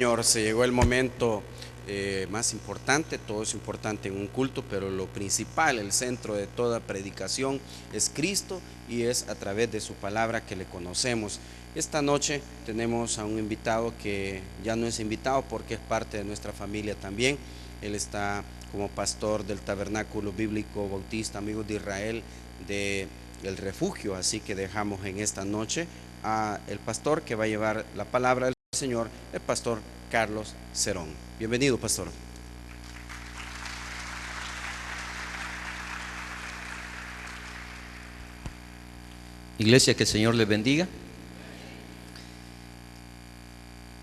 Señor, se llegó el momento más importante. Todo es importante en un culto, pero lo principal, el centro de toda predicación es Cristo, y es a través de su palabra que le conocemos. Esta noche tenemos a un invitado que ya no es invitado porque es parte de nuestra familia también. Él está como pastor del Tabernáculo Bíblico Bautista Amigos de Israel de El Refugio, así que dejamos en esta noche a el pastor que va a llevar la palabra del Señor, el pastor Carlos Cerón. Bienvenido, pastor. Iglesia, que el Señor les bendiga.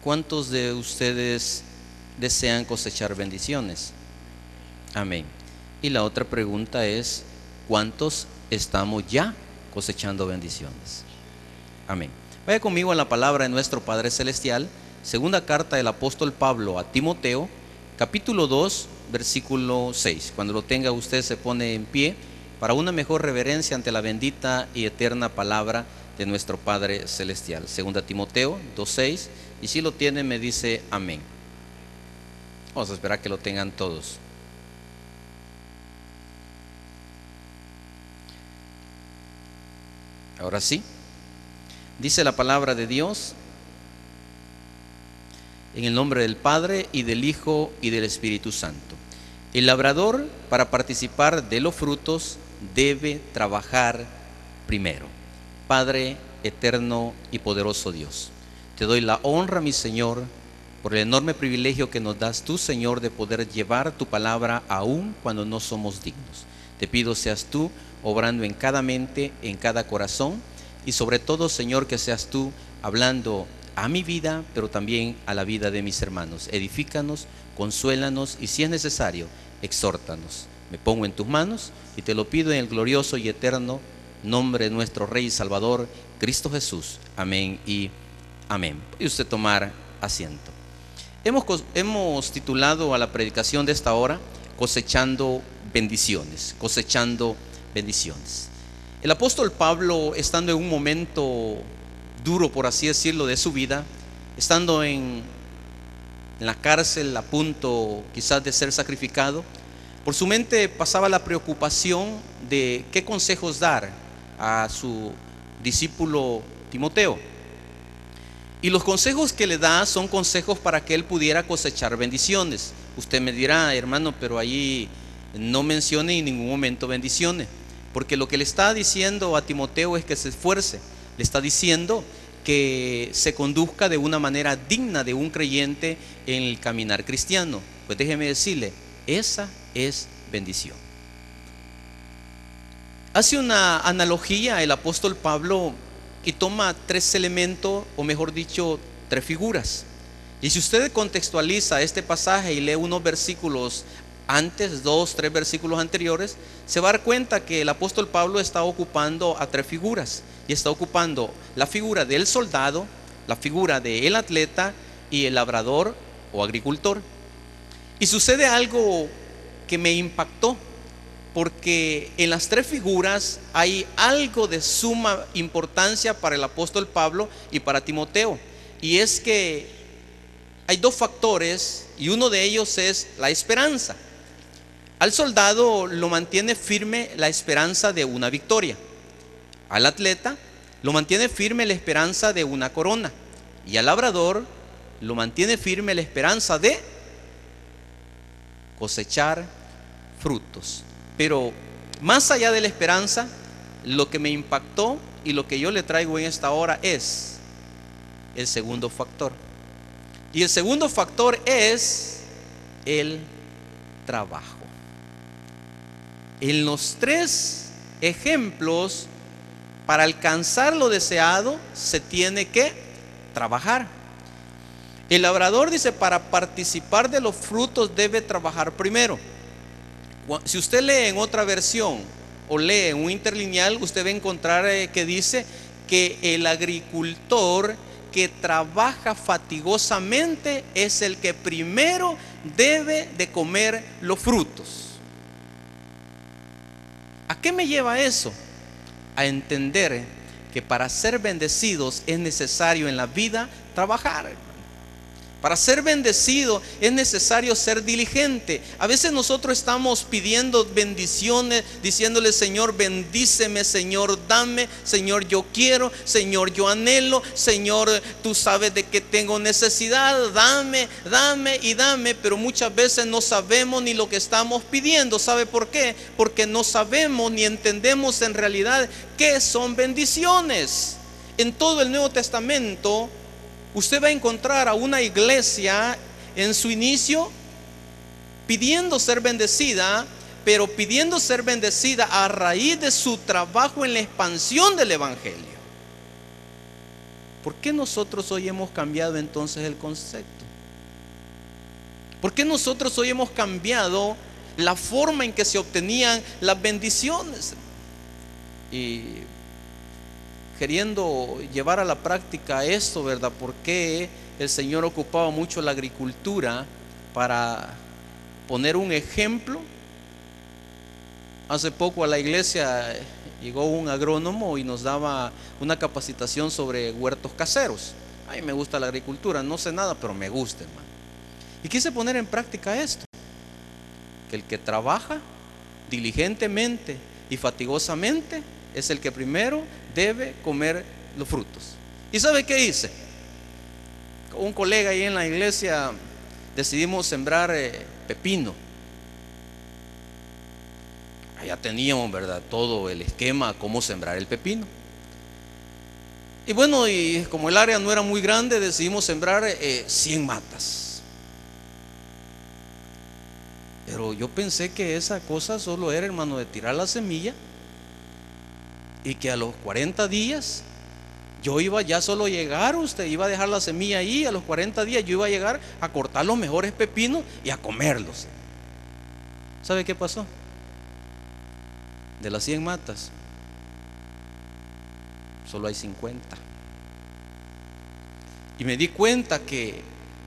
¿Cuántos de ustedes desean cosechar bendiciones? Amén. Y la otra pregunta es, ¿cuántos estamos ya cosechando bendiciones? Amén. Vaya conmigo a la palabra de nuestro Padre Celestial, segunda carta del apóstol Pablo a Timoteo, capítulo 2, versículo 6. Cuando lo tenga, usted se pone en pie para una mejor reverencia ante la bendita y eterna palabra de nuestro Padre Celestial. Segunda Timoteo 2:6, y si lo tiene me dice amén. Vamos a esperar que lo tengan todos. Ahora sí, dice la palabra de Dios, en el nombre del Padre y del Hijo y del Espíritu Santo. El labrador, para participar de los frutos, debe trabajar primero. Padre eterno y poderoso Dios, te doy la honra, mi Señor, por el enorme privilegio que nos das tú, Señor, de poder llevar tu palabra aún cuando no somos dignos. Te pido seas tú obrando en cada mente, en cada corazón, y sobre todo, Señor, que seas tú hablando a mi vida, pero también a la vida de mis hermanos. Edifícanos, consuélanos y, si es necesario, exhórtanos. Me pongo en tus manos y te lo pido en el glorioso y eterno nombre de nuestro Rey y Salvador, Cristo Jesús. Amén y amén. Puede usted tomar asiento. Hemos titulado a la predicación de esta hora, cosechando bendiciones, cosechando bendiciones. El apóstol Pablo, estando en un momento duro, por así decirlo, de su vida, estando en la cárcel, a punto quizás de ser sacrificado, por su mente pasaba la preocupación de qué consejos dar a su discípulo Timoteo. Y los consejos que le da son consejos para que él pudiera cosechar bendiciones. Usted me dirá, hermano, pero allí no mencione en ningún momento bendiciones, porque lo que le está diciendo a Timoteo es que se esfuerce. Le está diciendo que se conduzca de una manera digna de un creyente en el caminar cristiano. Pues déjeme decirle, esa es bendición. Hace una analogía el apóstol Pablo y toma tres elementos, o mejor dicho, tres figuras. Y si usted contextualiza este pasaje y lee unos versículos antes, 2, 3 versículos anteriores, se va a dar cuenta que el apóstol Pablo está ocupando a tres figuras. Y está ocupando la figura del soldado, la figura del atleta y el labrador o agricultor. Y sucede algo que me impactó, porque en las tres figuras hay algo de suma importancia para el apóstol Pablo y para Timoteo. Y es que hay dos factores, y uno de ellos es la esperanza. Al soldado lo mantiene firme la esperanza de una victoria. Al atleta lo mantiene firme la esperanza de una corona. Y al labrador lo mantiene firme la esperanza de cosechar frutos. Pero más allá de la esperanza, lo que me impactó y lo que yo le traigo en esta hora es el segundo factor. Y el segundo factor es el trabajo. En los tres ejemplos, para alcanzar lo deseado, se tiene que trabajar. El labrador dice, para participar de los frutos debe trabajar primero. Si usted lee en otra versión o lee en un interlineal, usted va a encontrar que dice que el agricultor que trabaja fatigosamente es el que primero debe de comer los frutos. ¿A qué me lleva eso? A entender que para ser bendecidos es necesario en la vida trabajar. Para ser bendecido es necesario ser diligente. A veces nosotros estamos pidiendo bendiciones, diciéndole: Señor, bendíceme, Señor, dame, Señor, yo quiero, Señor, yo anhelo, Señor, tú sabes de que tengo necesidad, dame, dame y dame. Pero muchas veces no sabemos ni lo que estamos pidiendo. ¿Sabe por qué? Porque no sabemos ni entendemos en realidad qué son bendiciones. En todo el Nuevo Testamento usted va a encontrar a una iglesia en su inicio pidiendo ser bendecida, pero pidiendo ser bendecida a raíz de su trabajo en la expansión del evangelio. ¿Por qué nosotros hoy hemos cambiado entonces el concepto? ¿Por qué nosotros hoy hemos cambiado la forma en que se obtenían las bendiciones? Y queriendo llevar a la práctica esto, ¿verdad? Porque el Señor ocupaba mucho la agricultura para poner un ejemplo. Hace poco a la iglesia llegó un agrónomo y nos daba una capacitación sobre huertos caseros. A mí me gusta la agricultura, no sé nada, pero me gusta, hermano. Y quise poner en práctica esto: que el que trabaja diligentemente y fatigosamente es el que primero debe comer los frutos. ¿Y sabe qué hice? Con un colega ahí en la iglesia decidimos sembrar pepino. Allá teníamos, ¿verdad?, todo el esquema cómo sembrar el pepino. Y bueno, y como el área no era muy grande, decidimos sembrar 100 matas. Pero yo pensé que esa cosa solo era, hermano, de tirar la semilla, y que a los 40 días yo iba ya solo a llegar, usted iba a dejar la semilla ahí, a los 40 días yo iba a llegar a cortar los mejores pepinos y a comerlos. ¿Sabe qué pasó? De las 100 matas solo hay 50. Y me di cuenta que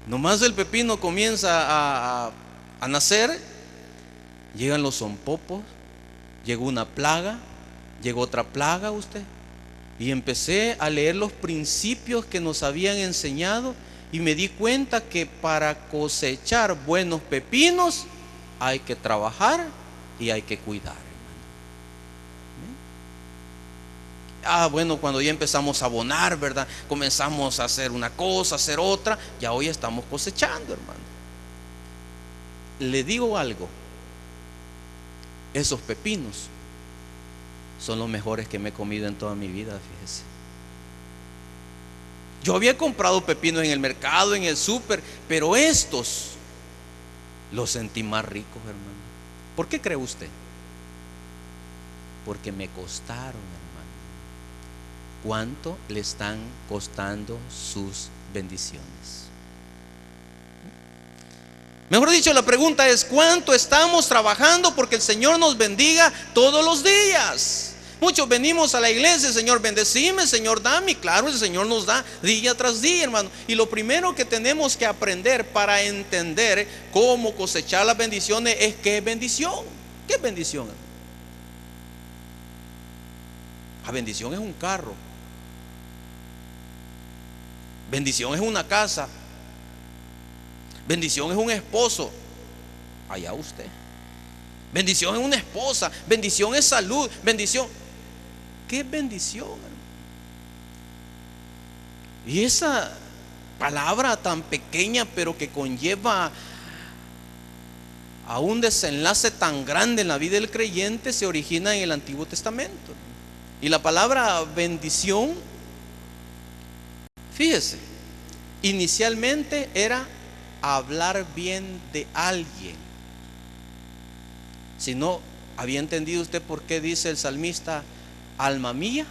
nomás el pepino comienza a nacer, llegan los zompopos, llegó una plaga, llegó otra plaga, usted. Y empecé a leer los principios que nos habían enseñado y me di cuenta que para cosechar buenos pepinos hay que trabajar y hay que cuidar. Bueno, cuando ya empezamos a abonar, ¿verdad?, comenzamos a hacer una cosa, a hacer otra, ya hoy estamos cosechando, hermano. Le digo algo: esos pepinos son los mejores que me he comido en toda mi vida, fíjese. Yo había comprado pepinos en el mercado, en el súper, pero estos los sentí más ricos, hermano. ¿Por qué cree usted? Porque me costaron, hermano. ¿Cuánto le están costando sus bendiciones? Mejor dicho, la pregunta es: ¿cuánto estamos trabajando porque el Señor nos bendiga todos los días? Muchos venimos a la iglesia: Señor, bendecime, Señor, dame. Claro, el Señor nos da día tras día, hermano. Y lo primero que tenemos que aprender para entender cómo cosechar las bendiciones es qué es bendición. ¿Qué es bendición? La bendición es un carro. Bendición es una casa. Bendición es un esposo. Allá usted. Bendición es una esposa. Bendición es salud. Bendición. ¿Qué es bendición, hermano? Y esa palabra tan pequeña, pero que conlleva a un desenlace tan grande en la vida del creyente, se origina en el Antiguo Testamento. Y la palabra bendición, fíjese, inicialmente era hablar bien de alguien. Si no había entendido usted por qué dice el salmista: alma mía,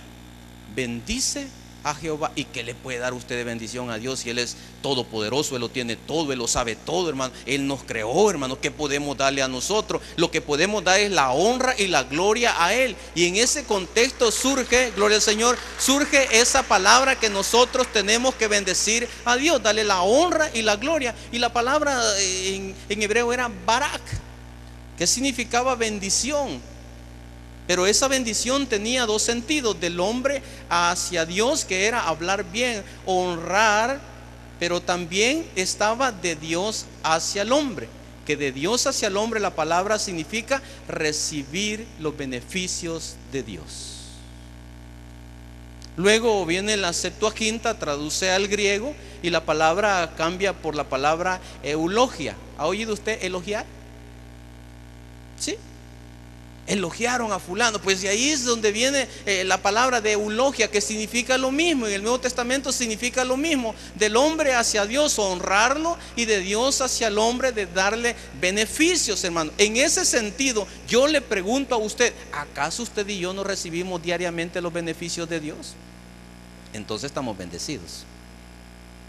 bendice a Jehová. ¿Y qué le puede dar usted de bendición a Dios si Él es todopoderoso? Él lo tiene todo, Él lo sabe todo, hermano. Él nos creó, hermano. ¿Qué podemos darle a nosotros? Lo que podemos dar es la honra y la gloria a Él. Y en ese contexto surge, gloria al Señor, surge esa palabra que nosotros tenemos que bendecir a Dios, darle la honra y la gloria. Y la palabra en hebreo era barak, que significaba bendición. Pero esa bendición tenía dos sentidos: del hombre hacia Dios, que era hablar bien, honrar, pero también estaba de Dios hacia el hombre. Que de Dios hacia el hombre la palabra significa recibir los beneficios de Dios. Luego viene la Septuaginta, traduce al griego y la palabra cambia por la palabra eulogia. ¿Ha oído usted elogiar? ¿Sí? Elogiaron a fulano, pues de ahí es donde viene la palabra de eulogia, que significa lo mismo. En el Nuevo Testamento significa lo mismo: del hombre hacia Dios, honrarlo, y de Dios hacia el hombre, de darle beneficios, hermano. En ese sentido, yo le pregunto a usted: ¿acaso usted y yo no recibimos diariamente los beneficios de Dios? Entonces estamos bendecidos.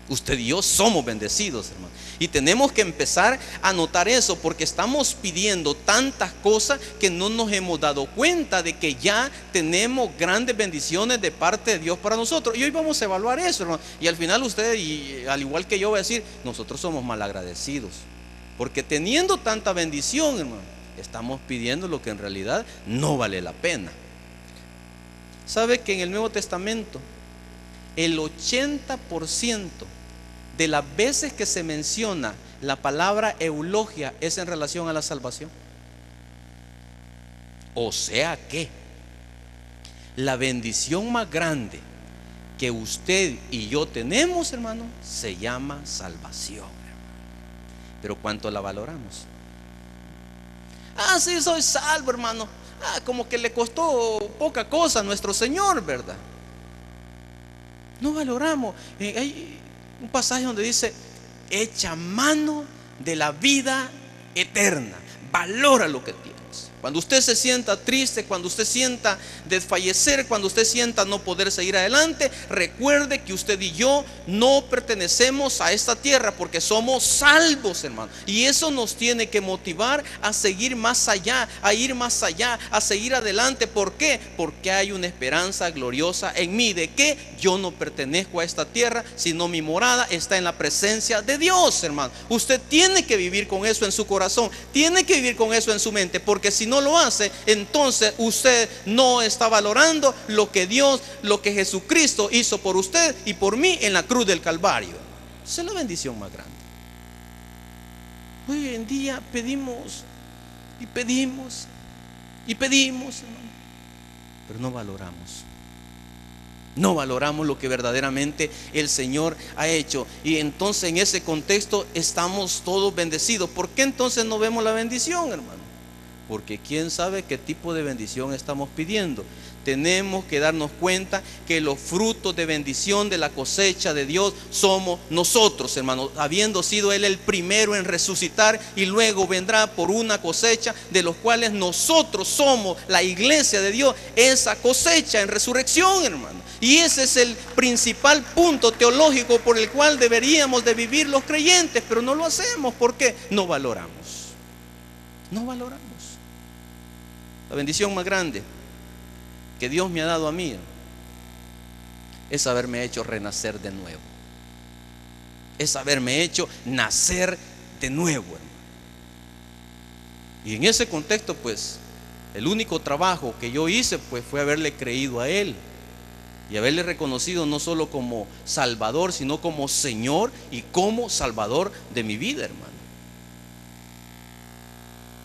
Usted y yo somos bendecidos, hermano. Y tenemos que empezar a notar eso, porque estamos pidiendo tantas cosas que no nos hemos dado cuenta de que ya tenemos grandes bendiciones de parte de Dios para nosotros. Y hoy vamos a evaluar eso, hermano. Y al final usted, y al igual que yo, va a decir: nosotros somos malagradecidos, porque teniendo tanta bendición, hermano, estamos pidiendo lo que en realidad no vale la pena. ¿Sabe que en el Nuevo Testamento el 80% de las veces que se menciona la palabra eulogia es en relación a la salvación? O sea que la bendición más grande que usted y yo tenemos, hermano, se llama salvación. Pero ¿cuánto la valoramos? Ah, sí, soy salvo, hermano. Ah, como que le costó poca cosa a nuestro Señor, ¿verdad? No valoramos. Hay un pasaje donde dice: echa mano de la vida eterna. Valora lo que tienes. Cuando usted se sienta triste, cuando usted sienta desfallecer, cuando usted sienta no poder seguir adelante, recuerde que usted y yo no pertenecemos a esta tierra, porque somos salvos, hermano. Y eso nos tiene que motivar a seguir más allá, a ir más allá, a seguir adelante. ¿Por qué? Porque hay una esperanza gloriosa en mí, de que yo no pertenezco a esta tierra, sino mi morada está en la presencia de Dios, hermano. Usted tiene que vivir con eso en su corazón, tiene que vivir con eso en su mente, porque si no lo hace, entonces usted no está valorando lo que Dios, lo que Jesucristo hizo por usted y por mí en la cruz del Calvario. Esa es la bendición más grande. Hoy en día pedimos y pedimos y pedimos, hermano, pero no valoramos. No valoramos lo que verdaderamente el Señor ha hecho. Y entonces en ese contexto estamos todos bendecidos. ¿Por qué entonces no vemos la bendición, hermano? Porque quién sabe qué tipo de bendición estamos pidiendo. Tenemos que darnos cuenta que los frutos de bendición de la cosecha de Dios somos nosotros, hermanos, habiendo sido Él el primero en resucitar, y luego vendrá por una cosecha de los cuales nosotros somos la iglesia de Dios, esa cosecha en resurrección, hermano. Y ese es el principal punto teológico por el cual deberíamos de vivir los creyentes, pero no lo hacemos. ¿Por qué? No valoramos. No valoramos. La bendición más grande que Dios me ha dado a mí es haberme hecho renacer de nuevo. Es haberme hecho nacer de nuevo, hermano. Y en ese contexto, pues, el único trabajo que yo hice, pues, fue haberle creído a Él y haberle reconocido no solo como Salvador, sino como Señor y como Salvador de mi vida, hermano.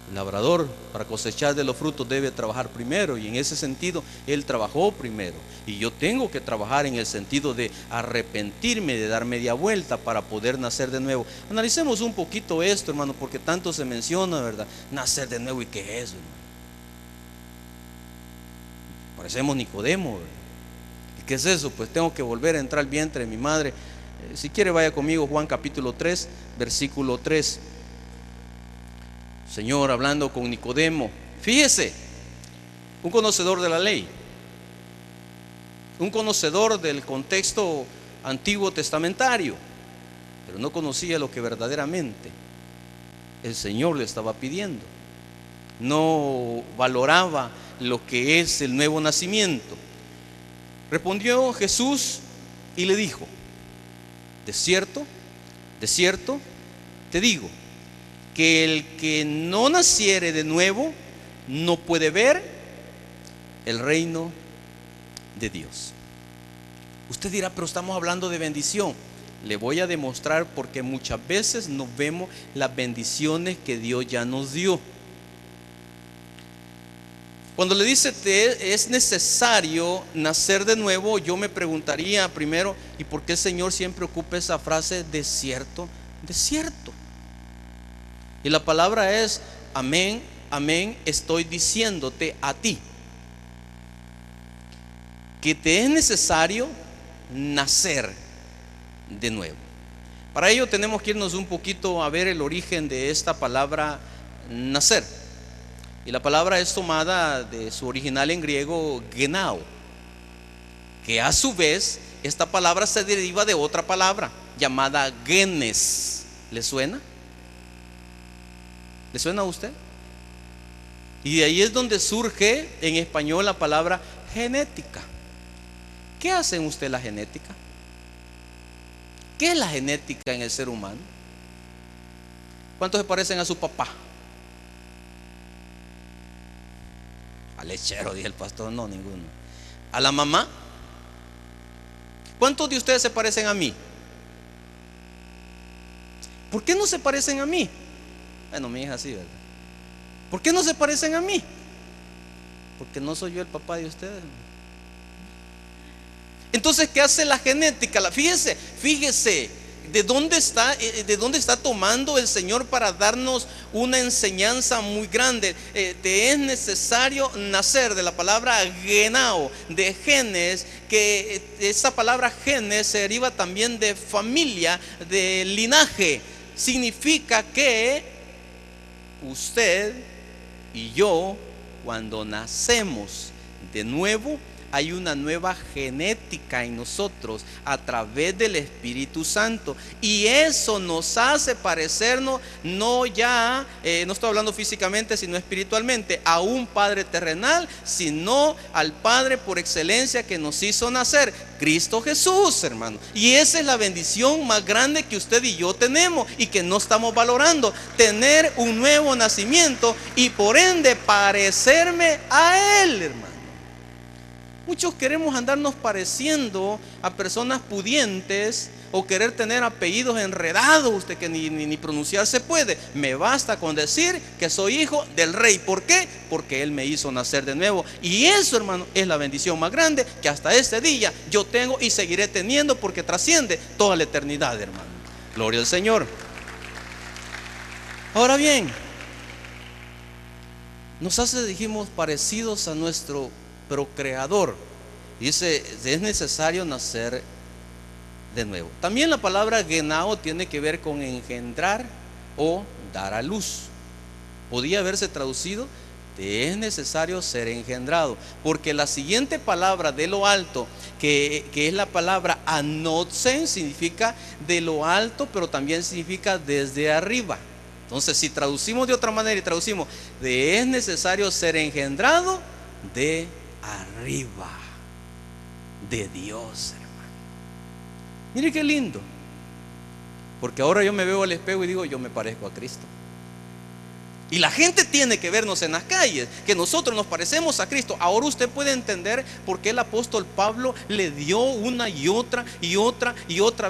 El labrador, para cosechar de los frutos, debe trabajar primero, y en ese sentido Él trabajó primero, y yo tengo que trabajar en el sentido de arrepentirme, de dar media vuelta para poder nacer de nuevo. Analicemos un poquito esto, hermano, porque tanto se menciona, ¿verdad? Nacer de nuevo. ¿Y qué es, hermano? Parecemos Nicodemo, ¿verdad? ¿Y qué es eso? Pues tengo que volver a entrar al vientre de mi madre. Si quiere, vaya conmigo, Juan capítulo 3, versículo 3. Señor hablando con Nicodemo. Fíjese, un conocedor de la ley, un conocedor del contexto antiguo testamentario, pero no conocía lo que verdaderamente el Señor le estaba pidiendo. No valoraba lo que es el nuevo nacimiento. Respondió Jesús y le dijo: de cierto te digo, que el que no naciere de nuevo no puede ver el reino de Dios. Usted dirá: pero estamos hablando de bendición. Le voy a demostrar porque muchas veces no vemos las bendiciones que Dios ya nos dio. Cuando le dice que es necesario nacer de nuevo, yo me preguntaría primero, ¿y por qué el Señor siempre ocupa esa frase de cierto, de cierto? Y la palabra es amén, amén, estoy diciéndote a ti que te es necesario nacer de nuevo. Para ello tenemos que irnos un poquito a ver el origen de esta palabra nacer. Y la palabra es tomada de su original en griego genao, que a su vez esta palabra se deriva de otra palabra llamada genes. ¿Le suena? ¿Le suena a usted? Y de ahí es donde surge en español la palabra genética. ¿Qué hace en usted la genética? ¿Qué es la genética en el ser humano? ¿Cuántos se parecen a su papá? Al lechero, dije el pastor, no, ninguno. ¿A la mamá? ¿Cuántos de ustedes se parecen a mí? ¿Por qué no se parecen a mí? Bueno, mi hija sí, ¿verdad? ¿Por qué no se parecen a mí? Porque no soy yo el papá de ustedes. Entonces, ¿qué hace la genética? Fíjese, ¿de dónde está tomando el Señor para darnos una enseñanza muy grande? Te es necesario nacer, de la palabra genao, de genes, que esa palabra genes se deriva también de familia, de linaje. Significa que usted y yo, cuando nacemos de nuevo, hay una nueva genética en nosotros a través del Espíritu Santo, y eso nos hace parecernos no estoy hablando físicamente sino espiritualmente, a un Padre terrenal, sino al Padre por excelencia que nos hizo nacer, Cristo Jesús, hermano. Y esa es la bendición más grande que usted y yo tenemos y que no estamos valorando: tener un nuevo nacimiento y por ende parecerme a Él, hermano. Muchos queremos andarnos pareciendo a personas pudientes o querer tener apellidos enredados, usted que ni pronunciar se puede. Me basta con decir que soy hijo del rey. ¿Por qué? Porque Él me hizo nacer de nuevo. Y eso, hermano, es la bendición más grande que hasta este día yo tengo y seguiré teniendo, porque trasciende toda la eternidad, hermano. Gloria al Señor. Ahora bien, nos hace, dijimos, parecidos a nuestro procreador. Dice, es necesario nacer de nuevo. También la palabra genao tiene que ver con engendrar o dar a luz. Podía haberse traducido: te es necesario ser engendrado, porque la siguiente palabra de lo alto, que es la palabra anotzen, significa de lo alto, pero también significa desde arriba. Entonces, si traducimos de otra manera y traducimos: te es necesario ser engendrado de arriba, de Dios, hermano. Mire qué lindo, porque ahora yo me veo al espejo y digo: yo me parezco a Cristo. Y la gente tiene que vernos en las calles, que nosotros nos parecemos a Cristo. Ahora usted puede entender por qué el apóstol Pablo le dio una y otra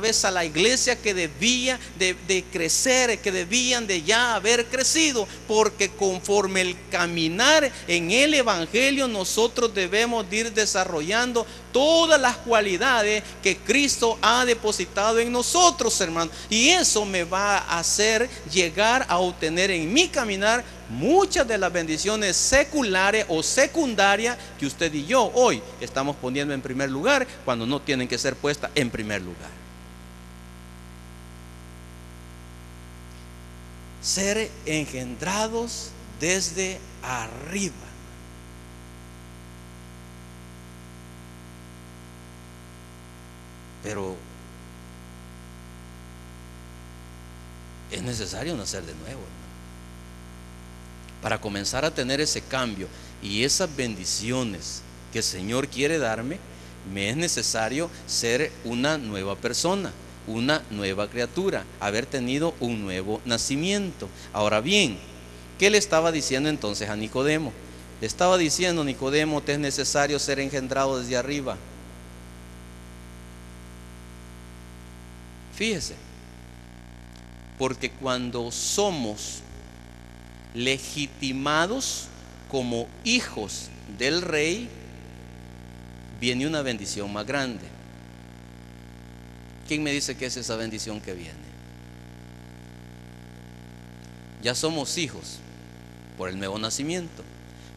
vez a la iglesia que debía de crecer, que debían de ya haber crecido, porque conforme el caminar en el evangelio, nosotros debemos de ir desarrollando todas las cualidades que Cristo ha depositado en nosotros, hermano. Y eso me va a hacer llegar a obtener en mi caminar muchas de las bendiciones seculares o secundarias que usted y yo hoy estamos poniendo en primer lugar, cuando no tienen que ser puestas en primer lugar. Ser engendrados desde arriba. Pero es necesario nacer de nuevo, hermano, para comenzar a tener ese cambio y esas bendiciones que el Señor quiere darme. Me es necesario ser una nueva persona, una nueva criatura, haber tenido un nuevo nacimiento. Ahora bien, ¿qué le estaba diciendo entonces a Nicodemo? Le estaba diciendo: Nicodemo, te es necesario ser engendrado desde arriba. Fíjese, porque cuando somos legitimados como hijos del rey, viene una bendición más grande. ¿Quién me dice que es esa bendición que viene? Ya somos hijos por el nuevo nacimiento.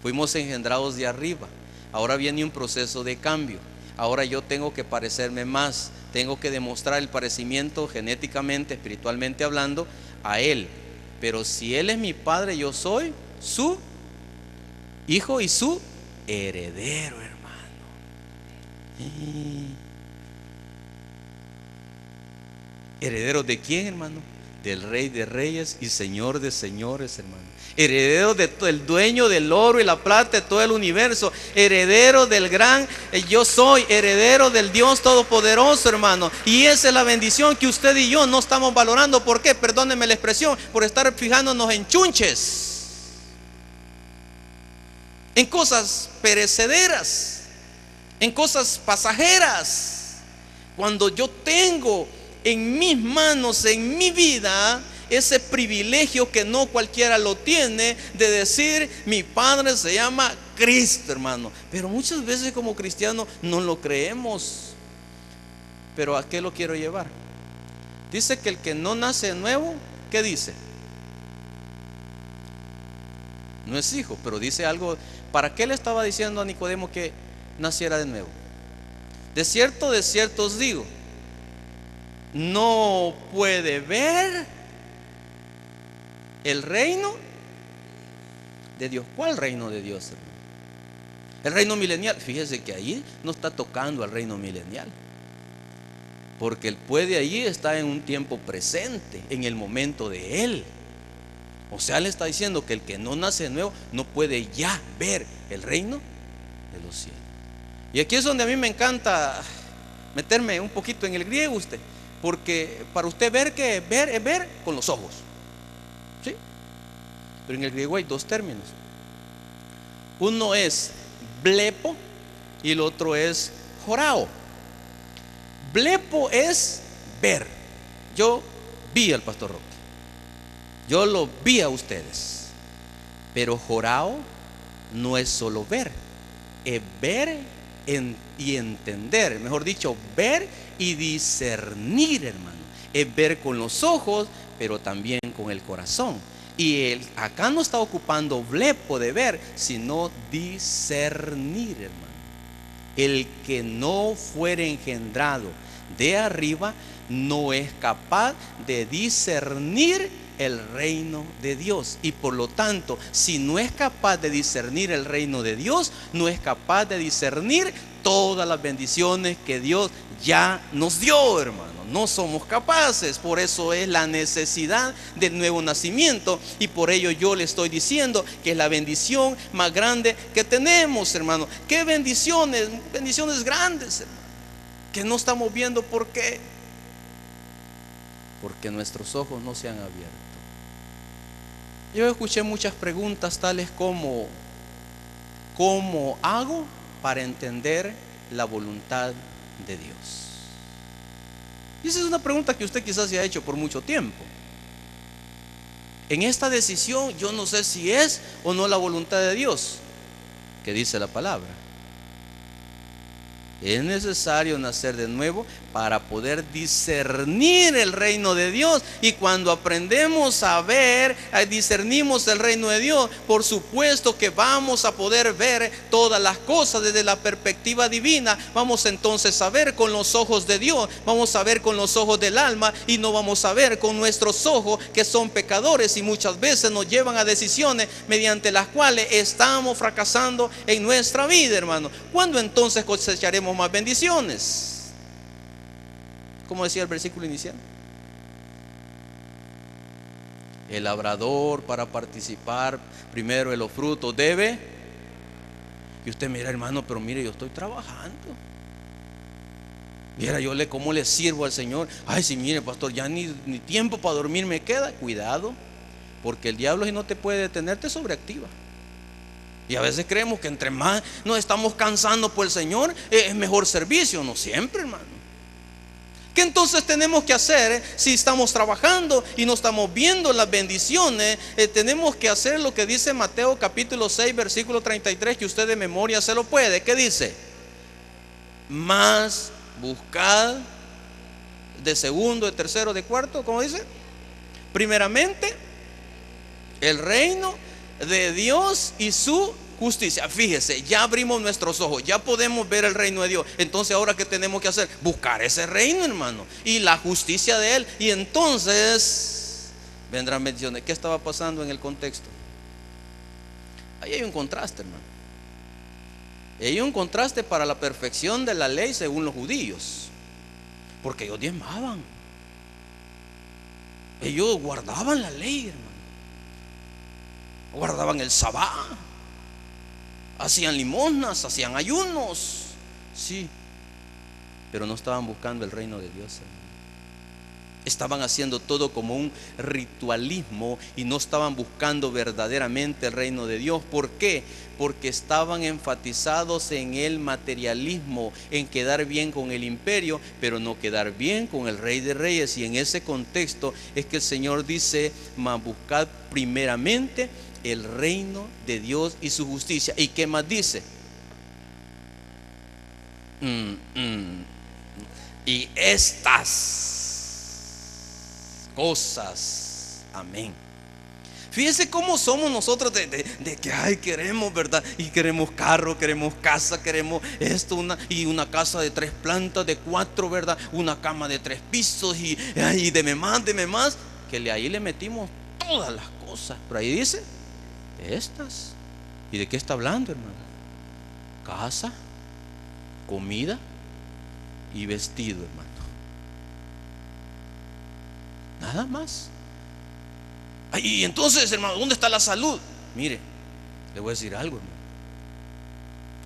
Fuimos engendrados de arriba. Ahora viene un proceso de cambio. Ahora yo tengo que parecerme más. Tengo que demostrar el parecimiento genéticamente, espiritualmente hablando, a Él. Pero si Él es mi padre, yo soy su hijo y su heredero, hermano. ¿Heredero de quién, hermano? Del Rey de Reyes y Señor de Señores, hermano. Heredero del dueño del oro y la plata de todo el universo. Heredero del gran yo soy. Heredero del Dios Todopoderoso, hermano. Y esa es la bendición que usted y yo no estamos valorando. ¿Por qué? Perdónenme la expresión. Por estar fijándonos en chunches, en cosas perecederas, en cosas pasajeras. Cuando yo tengo en mis manos, en mi vida, ese privilegio que no cualquiera lo tiene, de decir: mi padre se llama Cristo, hermano. Pero muchas veces como cristianos no lo creemos. Pero ¿a qué lo quiero llevar? Dice que el que no nace de nuevo, ¿qué dice? No es hijo, pero dice algo. ¿Para qué le estaba diciendo a Nicodemo que naciera de nuevo? De cierto os digo, no puede ver el reino de Dios. ¿Cuál reino de Dios, hermano? El reino milenial. Fíjese que ahí no está tocando al reino milenial, porque el puede allí está en un tiempo presente, en el momento de Él. O sea, le está diciendo que el que no nace de nuevo no puede ya ver el reino de los cielos. Y aquí es donde a mí me encanta meterme un poquito en el griego, usted, porque para usted ver que ver es ver con los ojos, ¿sí? Pero en el griego hay dos términos. Uno es blepo y el otro es jorao. Blepo es ver. Yo vi al pastor Roque, yo lo vi a ustedes. Pero jorao no es solo ver, es ver y entender. Mejor dicho, ver y discernir, hermano. Es ver con los ojos, pero también con el corazón. Y acá no está ocupando blepo de ver, sino discernir, hermano. El que no fuere engendrado de arriba no es capaz de discernir el reino de Dios. Y por lo tanto, si no es capaz de discernir el reino de Dios, no es capaz de discernir todas las bendiciones que Dios ya nos dio, hermano. No somos capaces. Por eso es la necesidad del nuevo nacimiento. Y por ello yo le estoy diciendo que es la bendición más grande que tenemos, hermano. ¿Qué bendiciones? Bendiciones grandes, hermano, que no estamos viendo. ¿Por qué? Porque nuestros ojos no se han abierto. Yo escuché muchas preguntas tales como: ¿cómo hago para entender la voluntad de Dios? Y esa es una pregunta que usted quizás se ha hecho por mucho tiempo. En esta decisión yo no sé si es o no la voluntad de Dios. ¿Qué dice la palabra? Es necesario nacer de nuevo para poder discernir el reino de Dios. Y cuando aprendemos a ver, discernimos el reino de Dios, por supuesto que vamos a poder ver todas las cosas desde la perspectiva divina. Vamos entonces a ver con los ojos de Dios, vamos a ver con los ojos del alma, y no vamos a ver con nuestros ojos, que son pecadores y muchas veces nos llevan a decisiones mediante las cuales estamos fracasando en nuestra vida, hermano. ¿Cuándo entonces cosecharemos más bendiciones? Como decía el versículo inicial, el labrador, para participar primero de los frutos, debe. Y usted mira, hermano, pero mire, yo estoy trabajando. Mira, cómo le sirvo al Señor. Ay, sí, mire, pastor, ya ni tiempo para dormir me queda. Cuidado, porque el diablo, si no te puede detener, te sobreactiva. Y a veces creemos que entre más nos estamos cansando por el Señor, es mejor servicio. No siempre, hermano. ¿Qué entonces tenemos que hacer si estamos trabajando y no estamos viendo las bendiciones? Tenemos que hacer lo que dice Mateo capítulo 6 versículo 33, que usted de memoria se lo puede. ¿Qué dice? Más buscad, de segundo, de tercero, de cuarto, ¿cómo dice? Primeramente el reino de Dios y su justicia. Fíjese, ya abrimos nuestros ojos, ya podemos ver el reino de Dios. Entonces, ahora ¿qué tenemos que hacer? Buscar ese reino, hermano, y la justicia de Él. Y entonces vendrán bendiciones. ¿Qué estaba pasando en el contexto? Ahí hay un contraste, hermano. Hay un contraste para la perfección de la ley según los judíos, porque ellos diezmaban, ellos guardaban la ley, hermano, guardaban el sabá, hacían limosnas, hacían ayunos, sí, pero no estaban buscando el reino de Dios, hermano. Estaban haciendo todo como un ritualismo y no estaban buscando verdaderamente el reino de Dios. ¿Por qué? Porque estaban enfatizados en el materialismo, en quedar bien con el imperio, pero no quedar bien con el Rey de Reyes. Y en ese contexto es que el Señor dice: mas buscad primeramente el reino de Dios y su justicia. ¿Y qué más dice? Y estas cosas, amén. Fíjense cómo somos nosotros de que ay, queremos, ¿verdad? Y queremos carro, queremos casa, queremos esto, una casa de 3 plantas, de 4, ¿verdad? Una cama de 3 pisos y deme más, que ahí le metimos todas las cosas. Pero ahí dice, estas. ¿Y de qué está hablando, hermano? Casa, comida y vestido, hermano. Nada más. Y entonces, hermano, ¿dónde está la salud? Mire, le voy a decir algo, hermano.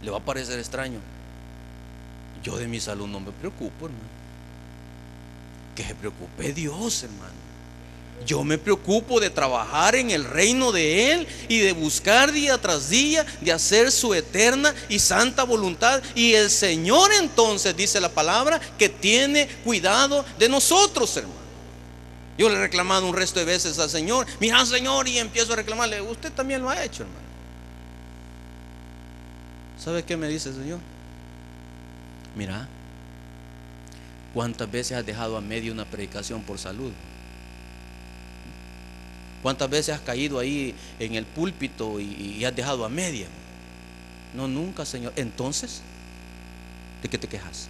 Le va a parecer extraño. Yo de mi salud no me preocupo, hermano. Que se preocupe Dios, hermano. Yo me preocupo de trabajar en el reino de Él y de buscar día tras día, de hacer su eterna y santa voluntad. Y el Señor entonces, dice la palabra, que tiene cuidado de nosotros, hermano. Yo le he reclamado un resto de veces al Señor: mira, Señor, y empiezo a reclamarle. Usted también lo ha hecho, hermano. ¿Sabe qué me dice el Señor? Mira, ¿cuántas veces has dejado a medio una predicación por salud? ¿Cuántas veces has caído ahí en el púlpito y has dejado a media? No, nunca, Señor. Entonces, ¿de qué te quejas?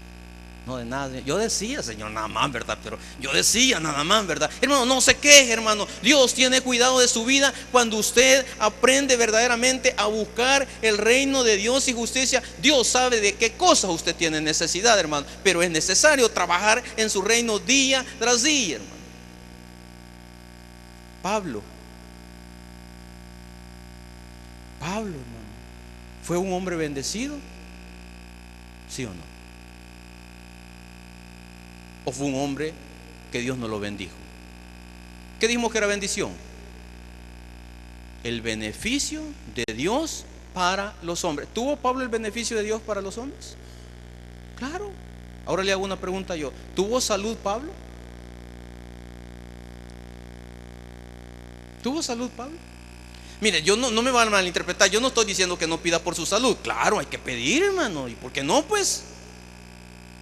No, de nada. Yo decía, Señor, nada más, ¿verdad? Pero yo decía nada más, ¿verdad? Hermano, no se queje, hermano. Dios tiene cuidado de su vida cuando usted aprende verdaderamente a buscar el reino de Dios y justicia. Dios sabe de qué cosas usted tiene necesidad, hermano, pero es necesario trabajar en su reino día tras día, hermano. Pablo, hermano, ¿fue un hombre bendecido? ¿Sí o no? ¿O fue un hombre que Dios no lo bendijo? ¿Qué dijimos que era bendición? El beneficio de Dios para los hombres. ¿Tuvo Pablo el beneficio de Dios para los hombres? Claro. Ahora le hago una pregunta yo. ¿Tuvo salud Pablo? ¿Tuvo salud Pablo? Mire, yo no me van a malinterpretar. Yo no estoy diciendo que no pida por su salud. Claro, hay que pedir, hermano. ¿Y por qué no, pues?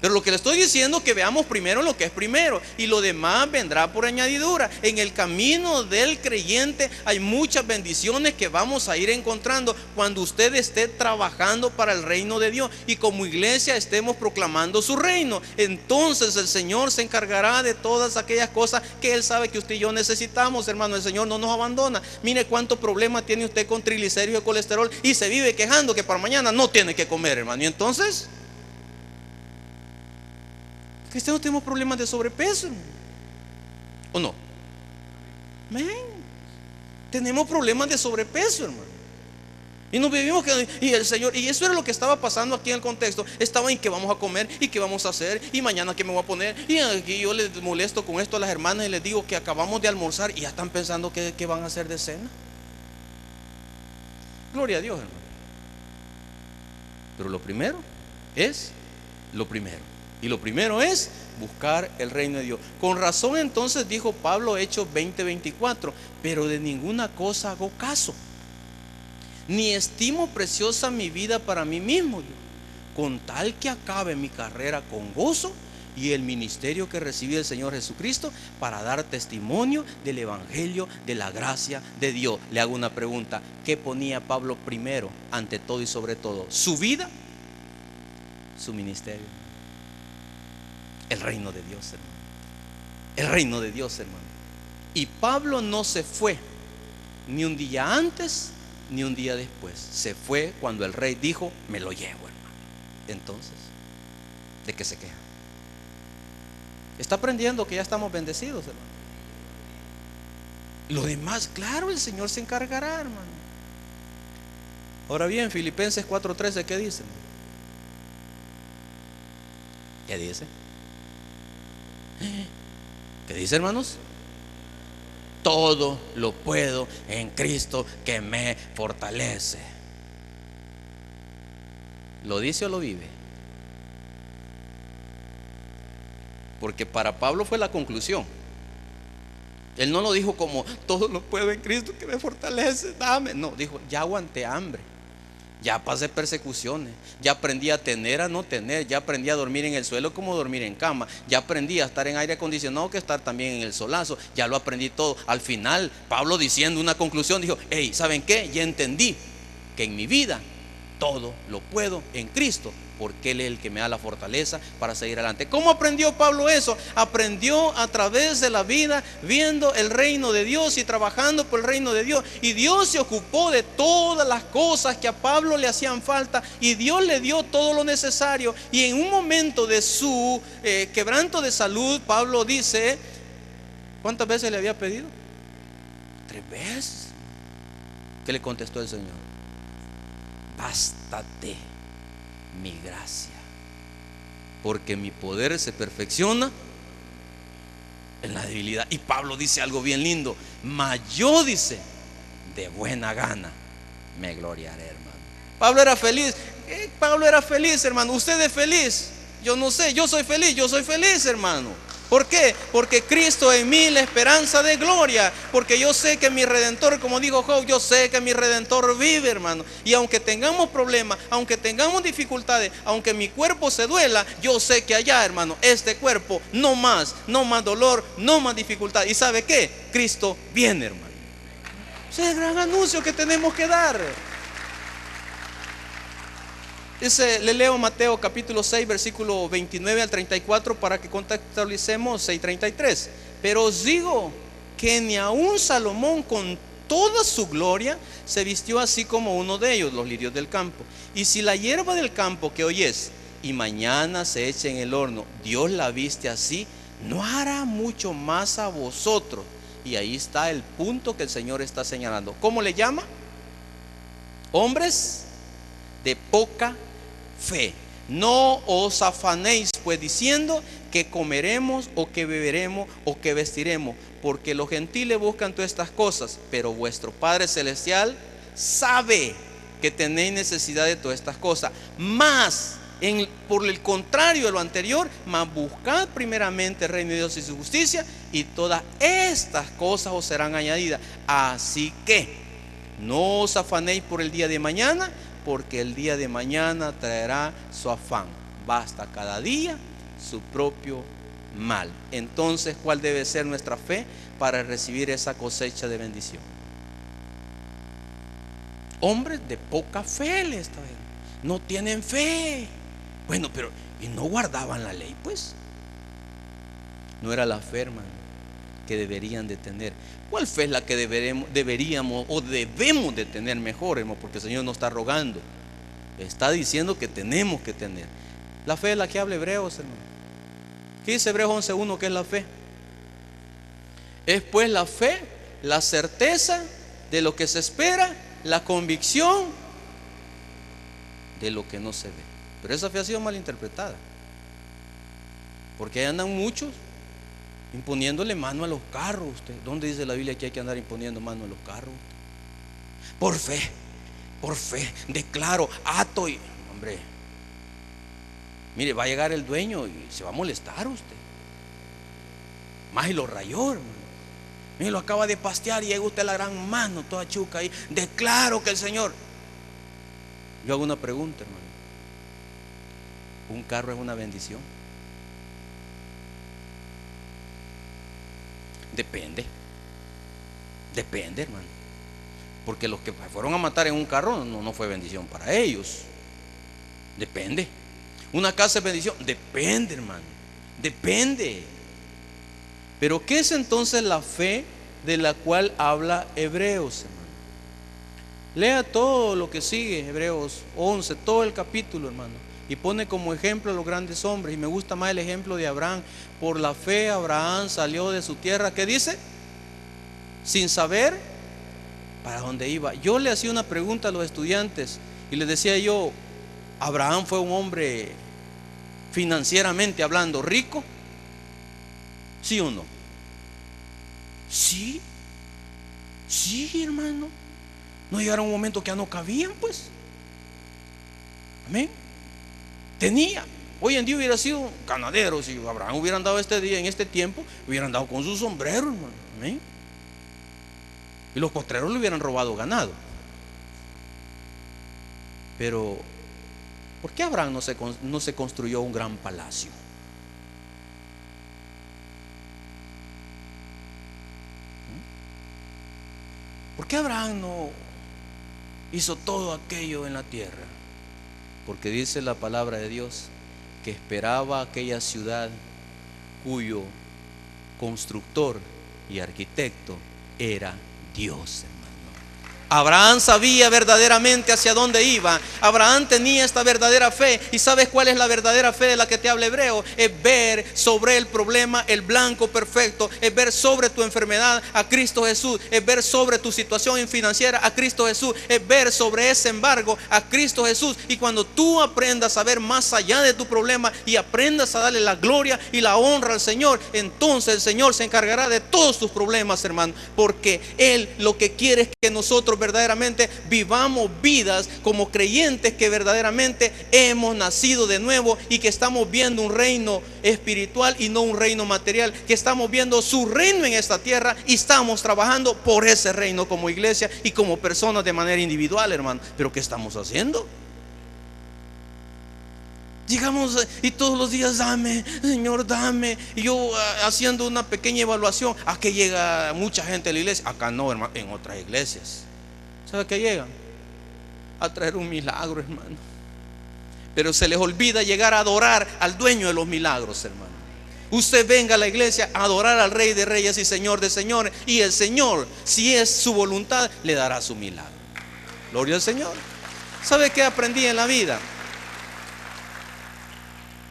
Pero lo que le estoy diciendo es que veamos primero lo que es primero, y lo demás vendrá por añadidura. En el camino del creyente hay muchas bendiciones que vamos a ir encontrando cuando usted esté trabajando para el reino de Dios y como iglesia estemos proclamando su reino. Entonces el Señor se encargará de todas aquellas cosas que Él sabe que usted y yo necesitamos, hermano. El Señor no nos abandona. Mire cuánto problema tiene usted con triglicéridos y colesterol y se vive quejando que para mañana no tiene que comer, hermano. Y entonces, cristianos tenemos problemas de sobrepeso, ¿o no? Amén. Tenemos problemas de sobrepeso, hermano. Y nos vivimos y el Señor, y eso era lo que estaba pasando aquí en el contexto. Estaba en qué vamos a comer y qué vamos a hacer y mañana qué me voy a poner. Y aquí yo les molesto con esto a las hermanas y les digo que acabamos de almorzar y ya están pensando qué van a hacer de cena. Gloria a Dios, hermano. Pero lo primero es lo primero. Y lo primero es buscar el reino de Dios. Con razón entonces dijo Pablo, Hechos 20:24, pero de ninguna cosa hago caso, ni estimo preciosa mi vida para mí mismo, con tal que acabe mi carrera con gozo y el ministerio que recibí del Señor Jesucristo para dar testimonio del evangelio de la gracia de Dios. Le hago una pregunta: ¿qué ponía Pablo primero, ante todo y sobre todo? ¿Su vida? ¿Su ministerio? El reino de Dios, hermano. El reino de Dios, hermano. Y Pablo no se fue ni un día antes ni un día después. Se fue cuando el rey dijo: me lo llevo, hermano. Entonces, ¿de qué se queja? Está aprendiendo que ya estamos bendecidos, hermano. Lo demás, claro, el Señor se encargará, hermano. Ahora bien, Filipenses 4:13, ¿qué dice? ¿Qué dice? ¿Qué dice, hermanos? Todo lo puedo en Cristo que me fortalece. ¿Lo dice o lo vive? Porque para Pablo fue la conclusión. Él no lo dijo como: todo lo puedo en Cristo que me fortalece, dame. No, dijo: ya aguanté hambre, ya pasé persecuciones, ya aprendí a tener, a no tener, ya aprendí a dormir en el suelo como dormir en cama, ya aprendí a estar en aire acondicionado que estar también en el solazo, ya lo aprendí todo. Al final, Pablo, diciendo una conclusión, dijo: hey, ¿saben qué? Ya entendí que en mi vida todo lo puedo en Cristo, porque Él es el que me da la fortaleza para seguir adelante. ¿Cómo aprendió Pablo eso? Aprendió a través de la vida, viendo el reino de Dios y trabajando por el reino de Dios. Y Dios se ocupó de todas las cosas que a Pablo le hacían falta, y Dios le dio todo lo necesario. Y en un momento de su quebranto de salud, Pablo dice: ¿cuántas veces le había pedido? 3 veces. ¿Qué le contestó el Señor? Bástate mi gracia, porque mi poder se perfecciona en la debilidad. Y Pablo dice algo bien lindo: mas yo, dice, de buena gana me gloriaré, hermano. Pablo era feliz. Pablo era feliz, hermano. ¿Usted es feliz? Yo no sé, yo soy feliz, hermano. ¿Por qué? Porque Cristo en mí la esperanza de gloria. Porque yo sé que mi Redentor, como dijo Job, yo sé que mi Redentor vive, hermano. Y aunque tengamos problemas, aunque tengamos dificultades, aunque mi cuerpo se duela, yo sé que allá, hermano, este cuerpo no más dolor, no más dificultad. ¿Y sabe qué? Cristo viene, hermano. Ese es el gran anuncio que tenemos que dar. Le leo Mateo capítulo 6, versículo 29 al 34 para que contextualicemos 6:33. Pero os digo que ni aun Salomón con toda su gloria se vistió así como uno de ellos, los lirios del campo. Y si la hierba del campo que hoy es y mañana se echa en el horno, Dios la viste así, ¿no hará mucho más a vosotros? Y ahí está el punto que el Señor está señalando. ¿Cómo le llama? Hombres de poca fe. No os afanéis pues diciendo que comeremos o que beberemos o que vestiremos, porque los gentiles buscan todas estas cosas, pero vuestro Padre Celestial sabe que tenéis necesidad de todas estas cosas. Mas por el contrario de lo anterior, mas buscad primeramente el reino de Dios y su justicia, y todas estas cosas os serán añadidas. Así que no os afanéis por el día de mañana, porque el día de mañana traerá su afán. Basta cada día su propio mal. Entonces, ¿cuál debe ser nuestra fe para recibir esa cosecha de bendición? Hombres de poca fe, le está diciendo. No tienen fe. Bueno, pero ¿y no guardaban la ley? Pues no era la fe, hermano, que deberían de tener. ¿Cuál fe es la que deberíamos o debemos de tener mejor, hermano? Porque el Señor nos está rogando, está diciendo que tenemos que tener. La fe es la que habla Hebreos, hermano. ¿Qué dice Hebreos 11:1? ¿Qué es la fe? Es pues la fe, la certeza de lo que se espera, la convicción de lo que no se ve. Pero esa fe ha sido mal interpretada, porque ahí andan muchos imponiéndole mano a los carros. ¿Dónde dice la Biblia que hay que andar imponiendo mano a los carros? Por fe, declaro, ato y... Hombre, Mire, va a llegar el dueño y se va a molestar usted. Más y lo rayó, hermano. Mire, lo acaba de pastear y llega usted la gran mano toda chuca ahí. Declaro que el Señor. Yo hago una pregunta, hermano. ¿Un carro es una bendición? Depende. Depende, hermano. Porque los que fueron a matar en un carro no fue bendición para ellos. Depende. ¿Una casa es bendición? Depende, hermano. Depende. Pero ¿qué es entonces la fe de la cual habla Hebreos, hermano? Lea todo lo que sigue, Hebreos 11, todo el capítulo, hermano, y pone como ejemplo a los grandes hombres. Y me gusta más el ejemplo de Abraham. Por la fe Abraham salió de su tierra, ¿qué dice? Sin saber para dónde iba. Yo le hacía una pregunta a los estudiantes y les decía yo: ¿Abraham fue un hombre financieramente hablando rico? ¿Sí o no? Sí, sí, hermano. No llegaron un momento que ya no cabían, pues. Amén. Tenía. Hoy en día hubiera sido ganadero. Si Abraham hubiera andado este día, en este tiempo, hubiera andado con su sombrero, hermano. Amén. Y los postreros le hubieran robado ganado. Pero ¿por qué Abraham no se construyó un gran palacio? ¿Por qué Abraham no hizo todo aquello en la tierra? Porque dice la palabra de Dios que esperaba aquella ciudad cuyo constructor y arquitecto era Dios, hermano. Abraham sabía verdaderamente hacia dónde iba. Abraham tenía esta verdadera fe. ¿Y sabes cuál es la verdadera fe de la que te habla Hebreo? Es ver sobre el problema el blanco perfecto. Es ver sobre tu enfermedad a Cristo Jesús. Es ver sobre tu situación financiera a Cristo Jesús. Es ver sobre ese embargo a Cristo Jesús. Y cuando tú aprendas a ver más allá de tu problema y aprendas a darle la gloria y la honra al Señor, entonces el Señor se encargará de todos tus problemas, hermano. Porque Él lo que quiere es que nosotros verdaderamente vivamos vidas como creyentes que verdaderamente hemos nacido de nuevo y que estamos viendo un reino espiritual y no un reino material, que estamos viendo su reino en esta tierra y estamos trabajando por ese reino como iglesia y como personas de manera individual, hermano. Pero ¿qué estamos haciendo? Llegamos y todos los días: dame, Señor, dame. Y yo haciendo una pequeña evaluación. ¿A qué llega mucha gente a la iglesia? Acá no, hermano, en otras iglesias. ¿Sabe qué llegan? A traer un milagro, hermano. Pero se les olvida llegar a adorar al dueño de los milagros, hermano. Usted venga a la iglesia a adorar al Rey de Reyes y Señor de Señores, y el Señor, si es su voluntad, le dará su milagro. Gloria al Señor. ¿Sabe qué aprendí en la vida?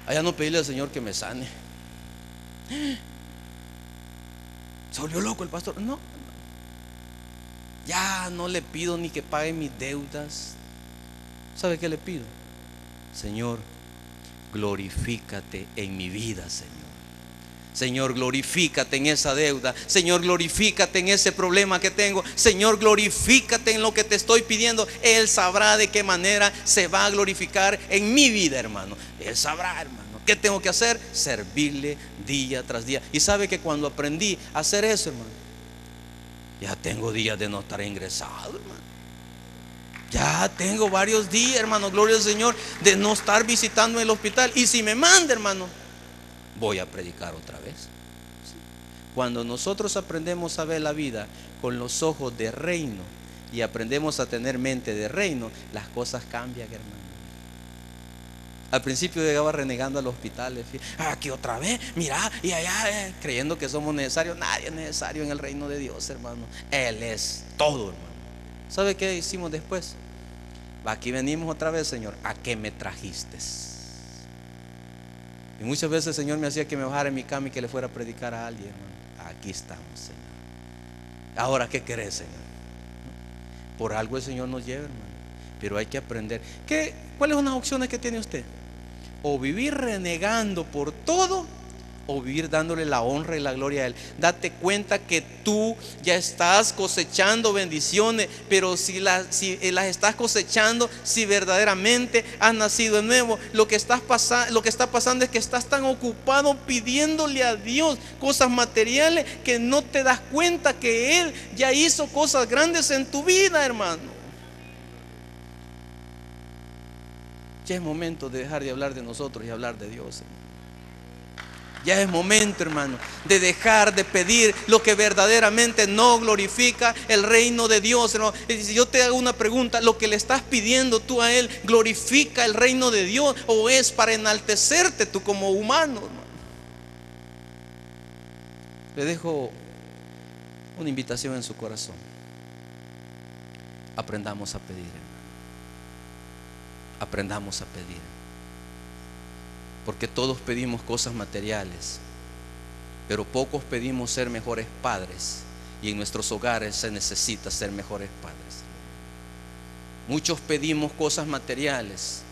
Allá no pedirle al Señor que me sane. Se volvió loco el pastor. No, ya no le pido ni que pague mis deudas. ¿Sabe qué le pido? Señor, glorifícate en mi vida, Señor. Señor, glorifícate en esa deuda. Señor, glorifícate en ese problema que tengo. Señor, glorifícate en lo que te estoy pidiendo. Él sabrá de qué manera se va a glorificar en mi vida, hermano. Él sabrá, hermano. ¿Qué tengo que hacer? Servirle día tras día. Y sabe que cuando aprendí a hacer eso, hermano, ya tengo días de no estar ingresado, hermano. Ya tengo varios días, hermano, gloria al Señor, de no estar visitando el hospital. Y si me manda, hermano, voy a predicar otra vez. Cuando nosotros aprendemos a ver la vida con los ojos de reino y aprendemos a tener mente de reino, las cosas cambian, hermano. Al principio llegaba renegando al hospital, decía: aquí otra vez, mira, y allá, creyendo que somos necesarios. Nadie es necesario en el reino de Dios, hermano. Él es todo, hermano. ¿Sabe qué hicimos después? Aquí venimos otra vez, Señor, ¿a qué me trajiste? Y muchas veces el Señor me hacía que me bajara en mi cama y que le fuera a predicar a alguien, hermano. Aquí estamos, Señor. Ahora, ¿qué querés, Señor? Por algo el Señor nos lleva, hermano. Pero hay que aprender. ¿Cuáles son las opciones que tiene usted? O vivir renegando por todo, o vivir dándole la honra y la gloria a Él. Date cuenta que tú ya estás cosechando bendiciones, pero si las estás cosechando, si verdaderamente has nacido de nuevo, lo que está pasando es que estás tan ocupado pidiéndole a Dios cosas materiales que no te das cuenta que Él ya hizo cosas grandes en tu vida, hermano. Ya es momento de dejar de hablar de nosotros y hablar de Dios, hermano. Ya es momento, hermano, de dejar de pedir lo que verdaderamente no glorifica el reino de Dios, hermano. Y si yo te hago una pregunta, ¿lo que le estás pidiendo tú a Él glorifica el reino de Dios o es para enaltecerte tú como humano, hermano? Le dejo una invitación en su corazón. Aprendamos a pedir, hermano. Aprendamos a pedir. Porque todos pedimos cosas materiales, pero pocos pedimos ser mejores padres. Y en nuestros hogares se necesita ser mejores padres. Muchos pedimos cosas materiales.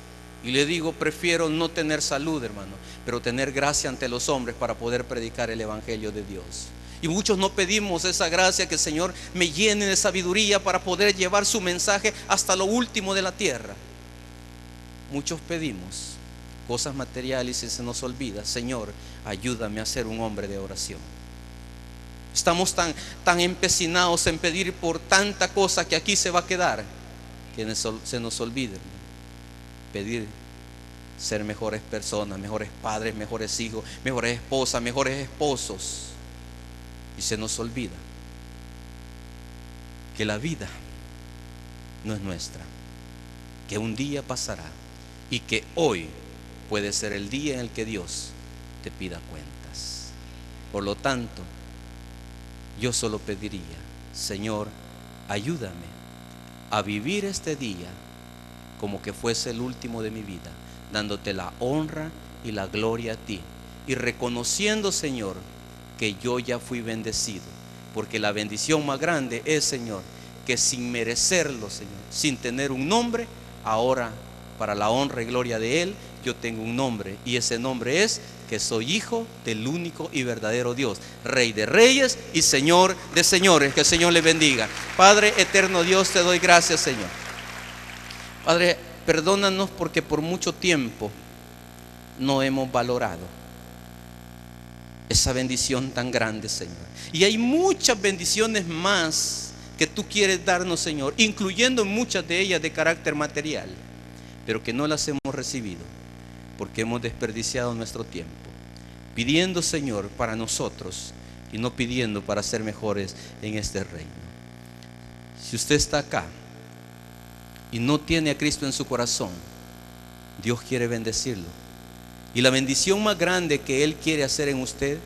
Y le digo, prefiero no tener salud, hermano, pero tener gracia ante los hombres para poder predicar el evangelio de Dios. Y muchos no pedimos esa gracia, que el Señor me llene de sabiduría para poder llevar su mensaje hasta lo último de la tierra. Muchos pedimos cosas materiales y se nos olvida: Señor, ayúdame a ser un hombre de oración. Estamos tan empecinados en pedir por tanta cosa que aquí se va a quedar, que se nos olvida, hermano, pedir ser mejores personas, mejores padres, mejores hijos, mejores esposas, mejores esposos. Y se nos olvida que la vida no es nuestra, que un día pasará y que hoy puede ser el día en el que Dios te pida cuentas. Por lo tanto, yo solo pediría: Señor, ayúdame a vivir este día como que fuese el último de mi vida, dándote la honra y la gloria a ti, y reconociendo, Señor, que yo ya fui bendecido, porque la bendición más grande es, Señor, que sin merecerlo, Señor, sin tener un nombre, ahora para la honra y gloria de Él, yo tengo un nombre, y ese nombre es que soy hijo del único y verdadero Dios, Rey de reyes y Señor de señores. Que el Señor le bendiga. Padre eterno Dios, te doy gracias, Señor. Padre, perdónanos porque por mucho tiempo no hemos valorado esa bendición tan grande, Señor. Y hay muchas bendiciones más que tú quieres darnos, Señor, incluyendo muchas de ellas de carácter material, pero que no las hemos recibido porque hemos desperdiciado nuestro tiempo pidiendo, Señor, para nosotros y no pidiendo para ser mejores en este reino. Si usted está acá y no tiene a Cristo en su corazón, Dios quiere bendecirlo. Y la bendición más grande que Él quiere hacer en usted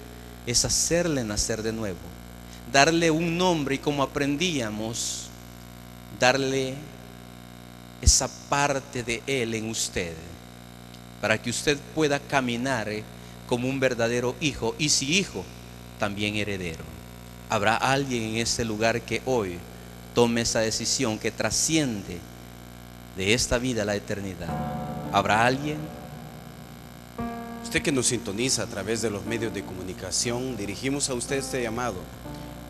es hacerle nacer de nuevo, darle un nombre, y como aprendíamos, darle esa parte de Él en usted, para que usted pueda caminar como un verdadero hijo, y si hijo, también heredero. Habrá alguien en este lugar que hoy tome esa decisión que trasciende de esta vida a la eternidad. ¿Habrá alguien? Usted que nos sintoniza a través de los medios de comunicación, dirigimos a usted este llamado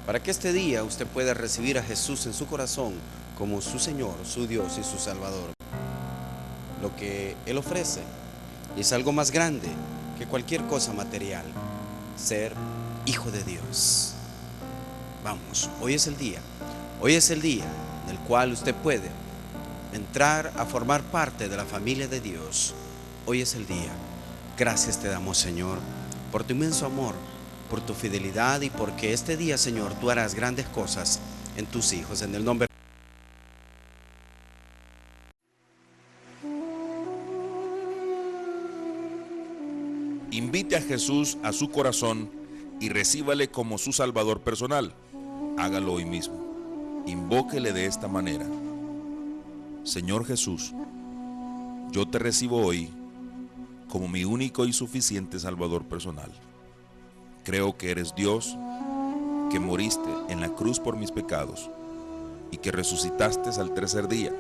para que este día usted pueda recibir a Jesús en su corazón como su Señor, su Dios y su Salvador. Lo que Él ofrece es algo más grande que cualquier cosa material: ser hijo de Dios. Vamos, hoy es el día en el cual usted puede entrar a formar parte de la familia de Dios. Hoy es el día. Gracias te damos, Señor, por tu inmenso amor, por tu fidelidad, y porque este día, Señor, tú harás grandes cosas en tus hijos, en el nombre. Invite a Jesús a su corazón y recíbale como su Salvador personal. Hágalo hoy mismo. Invóquele de esta manera: Señor Jesús, yo te recibo hoy como mi único y suficiente Salvador personal. Creo que eres Dios, que moriste en la cruz por mis pecados y que resucitaste al tercer día.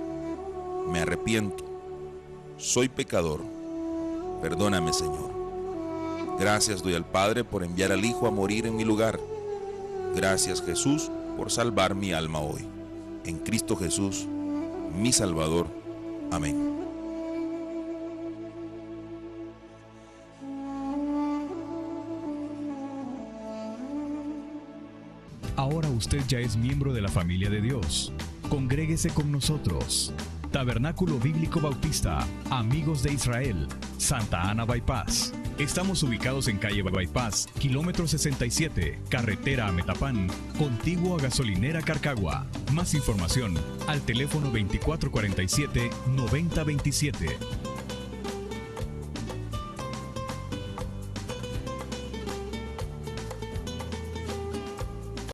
Me arrepiento, soy pecador, perdóname, Señor. Gracias doy al Padre por enviar al Hijo a morir en mi lugar. Gracias, Jesús, por salvar mi alma hoy. En Cristo Jesús, mi Salvador. Amén. Ahora usted ya es miembro de la familia de Dios. Congréguese con nosotros. Tabernáculo Bíblico Bautista, Amigos de Israel, Santa Ana Bypass. Estamos ubicados en calle Bypass, kilómetro 67, carretera a Metapán, contiguo a gasolinera Carcagua. Más información al teléfono 2447-9027.